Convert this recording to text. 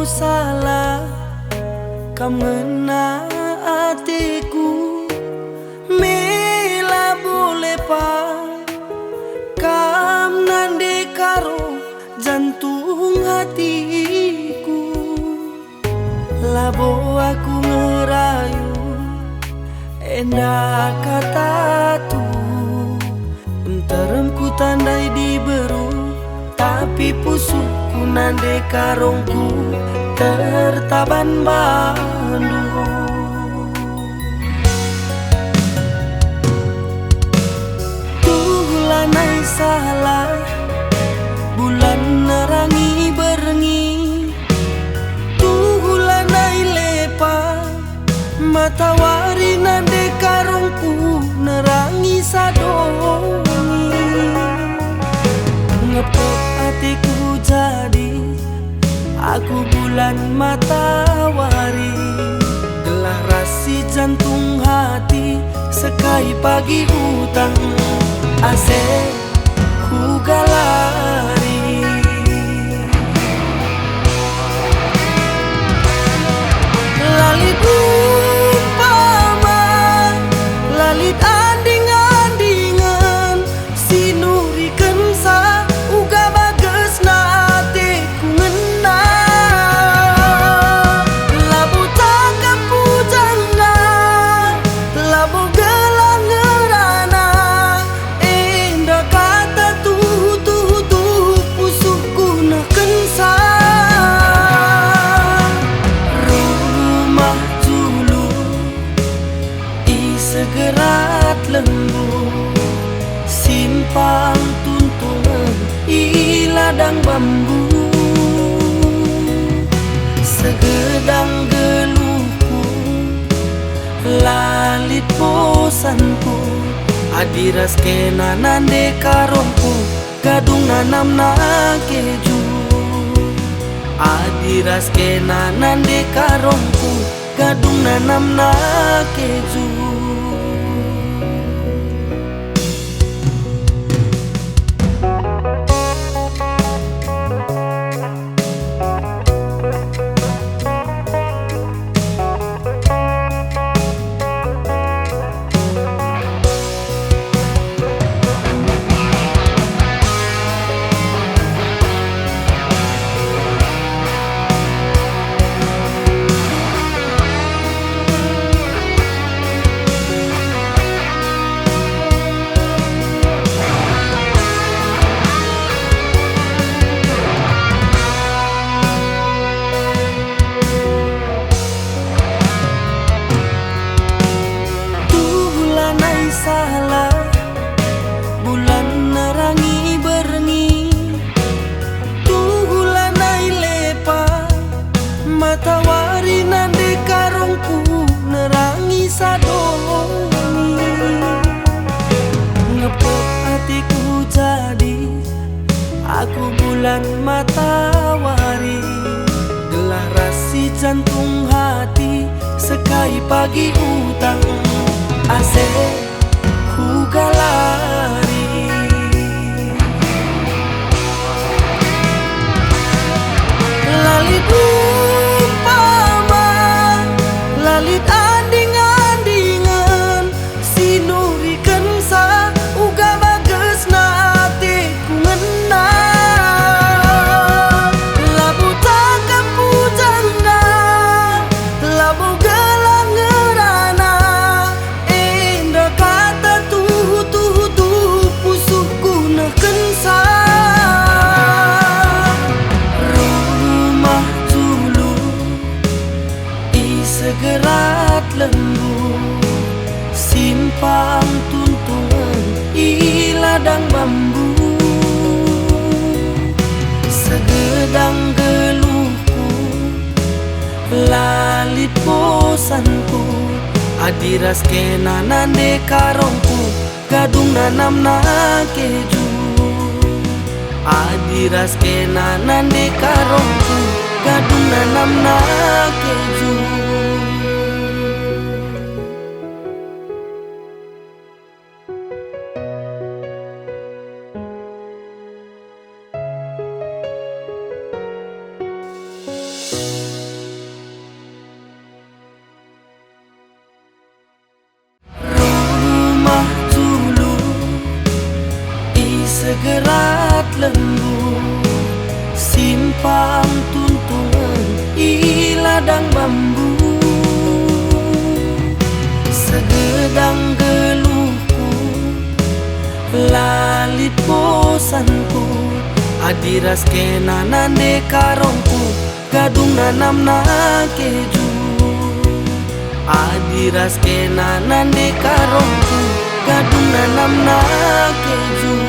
salah kam ngena hatiku, mila boleh pa kam nande karo jantung hatiku. Labo aku ngerayu endah kata tu, enteremku tandai diberu, tapi pusukku nande karongku tertaban bandu. Tuhulanai salah bulan nerangi berengi, tuhulanai lepa matawari nande karongku nerangi sadongi. Ngepok hatiku jadi aku bulan matawari, gelah rasi jantung hati sekai pagi utang ase ku galari. Lalit umpama, lalit anding-andingan, sinurikeun sa uga bageus na hatiku ngena. Labu takap pujangna, labu gelang ngeurana, indah kata tuh pusukku neukeun sa. Rumah dulu segerat lembu, simpang tuntungan i ladang bambu, segedang geluhku lalit bosanku, adiras kena nande karongku gadung nanam na keju. Adiras kena nande karongku gadung nanam na keju. Salah bulan nerangi berengi, tuhulanai lepa matawari nande karongku nerangi sadongi. Ngepok hatiku jadi aku bulan matawari, gelah rasi jantung hati sekai pagi utang ase ku galari. Lalit umpama, lalit anding-andingan, sinurikeun sa uga bageus na hatiku ngena. Labu takap pujangna, labu gelang ngeurana, indah kata tuh pusukku neukeun sa. Rumah dulu segerat lembu, simpang tuntungan i ladang bambu, segedang geluhku lalit bosanku, adiras kena nande karongku gadung nanam na keju. Adiras kena nande karongku gadung nanam na keju. gerat lembut, simpang tuntungan i ladang bambu. Segedang geluhku, lalit bosanku, adiras kena nande karongku, gadung nanam na keju. Adiras kena nande karongku, gadung nanam na keju.